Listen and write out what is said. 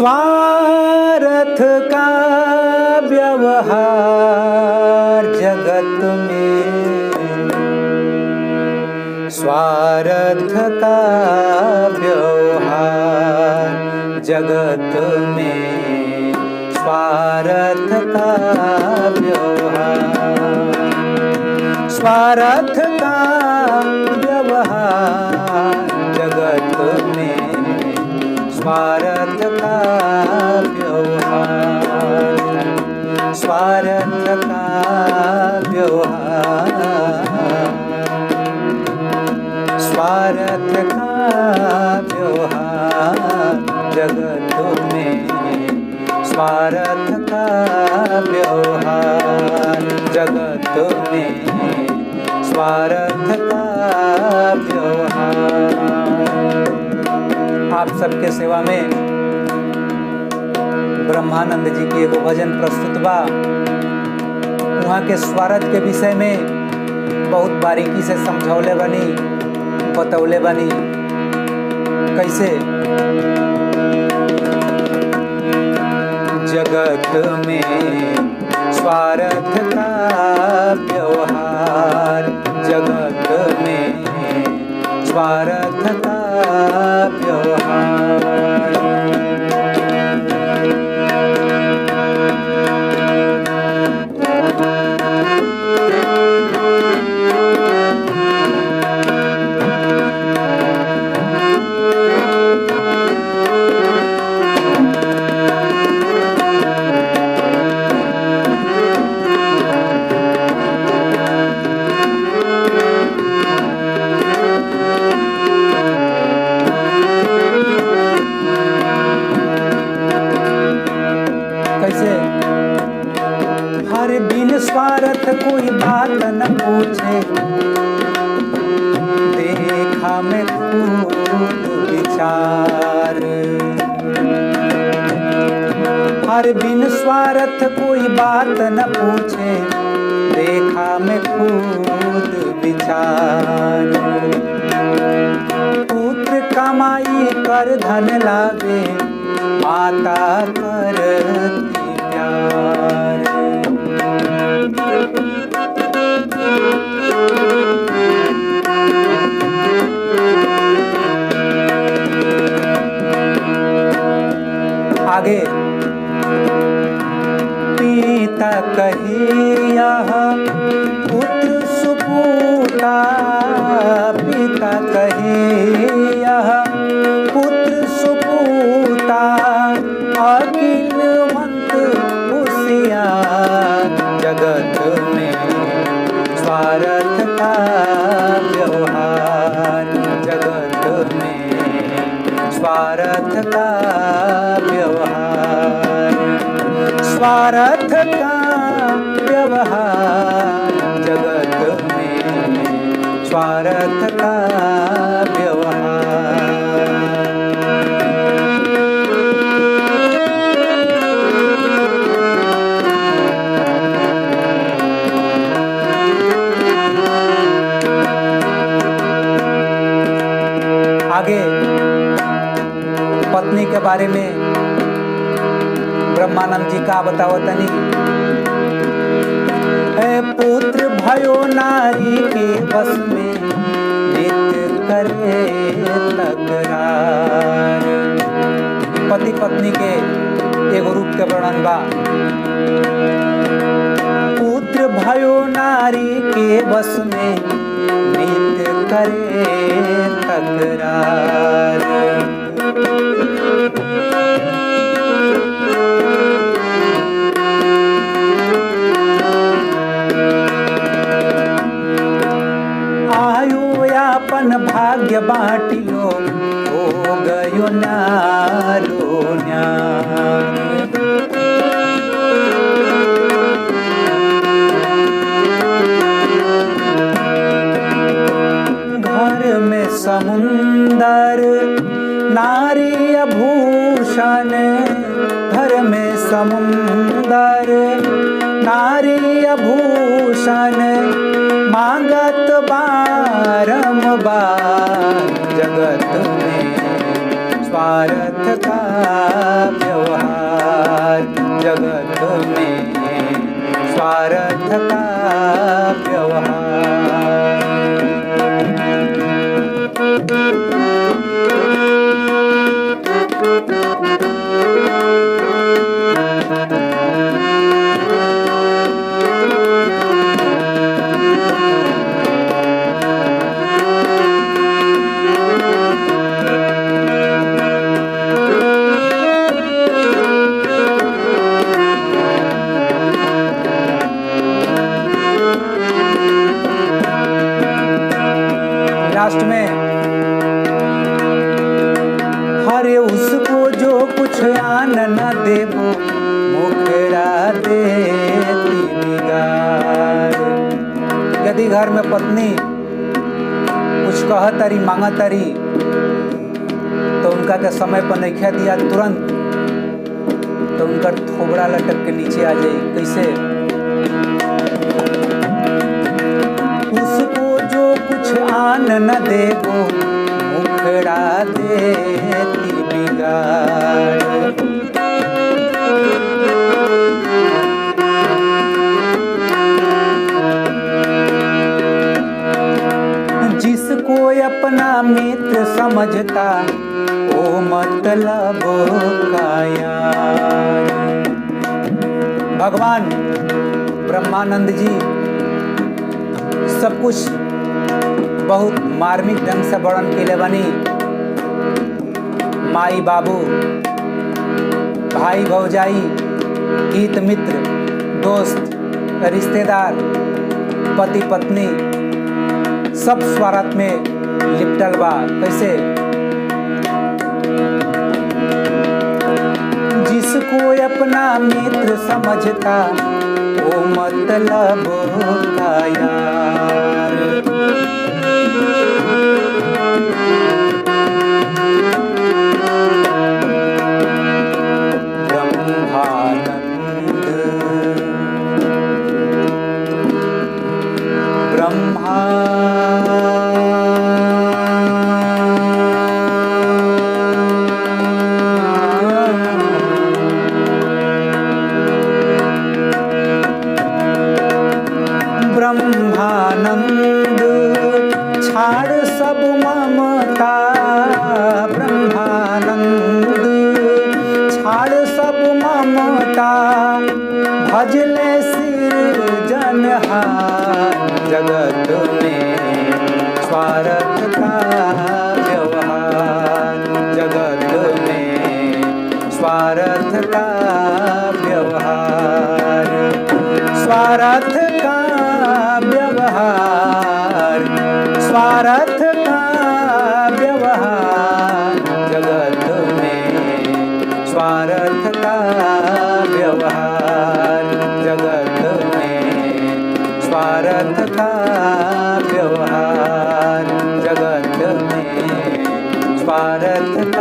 स्वार्थ का व्यवहार जगत में, स्वार्थ का व्यवहार जगत में, स्वार्थ का व्यवहार, स्वार्थ का व्यवहार जगत में, स्वार्थ का व्यवहार, स्वार्थ का व्यवहार, स्वार्थ का व्यवहार जगत में, स्वार्थ का व्यवहार जगत में, स्वार्थ का व्यवहार। आप सबके सेवा में ब्रह्मानंद जी के एगो भजन प्रस्तुत बा। वहाँ के स्वार्थ के विषय में बहुत बारीकी से समझौले बनी, बतौले बनी। कैसे? जगत में स्वार्थ का व्यवहार जगत में, स्वार्थ का व्यवहार। स्वार्थ कोई बात न पूछे, देखा मैं खुद विचार। हर बिन स्वार्थ कोई बात न पूछे, देखा मैं खुद विचार। पुत्र कमाई कर धन लावे, माता करती प्यार। आगे पिता कहिया पुत्र सुपूता, पिता कहिया पुत्र सुपूता, अकिलवंत होशियार जगत में, स्वार्थ का व्यवहार जगत में, स्वार्थ का व्यवहार, स्वार्थ का व्यवहार जगत में, स्वार्थ का व्यवहार। आगे पत्नी के बारे में ब्रह्मानंद जी का बतावतनी। पुत्र भयो नारी के बस में, नित्य करे तकरार। पति पत्नी के एगो रूप के वर्णन बा। पुत्र भयो नारी के बस में, नित्य करे तकरार। अपन भाग्य बाटियो, हो गयो न्यारो न्यार। घर में समुंदर नारी आभूषण, घर में समुंदर नारी आभूषण, मांगत बारंबार जगत में, स्वार्थ का व्यवहार, जगत में स्वार्थ का व्यवहार। लास्ट में हरे उसको जो कुछ आन न देबो मुखरा देती बिगाड़। यदि घर में पत्नी कुछ कहतरी मांगतरी तो उनका के समय पर नहीं दिया तुरंत, तो उनका थोबड़ा लटक के नीचे आ जाए। कैसे? उसको जो कुछ आन न देबो मुखड़ा देती बिगाड़। जिसको अपना मित्र समझता ओ मतलब का यार। भगवान ब्रह्मानंद जी सब कुछ बहुत मार्मिक ढंग से वर्णन के लिए बनी। माई बाबू, भाई भौजाई, हित मित्र, दोस्त, रिश्तेदार, पति पत्नी सब स्वार्थ में लिपटल बा। कैसे? जिसको अपना मित्र समझता वो मतलब का यार। ब्रह्मानंद छाड़ सब ममता, ब्रह्मानंद छाड़ सब ममता, भजले सिरजनहार। जगत में स्वार्थ का व्यवहार, जगत में स्वार्थ का व्यवहार, स्वार्थ का व्यवहार, स्वार्थ का व्यवहार। जगत में स्वार्थ का व्यवहार, जगत में स्वार्थ का व्यवहार, जगत में स्वार्थ का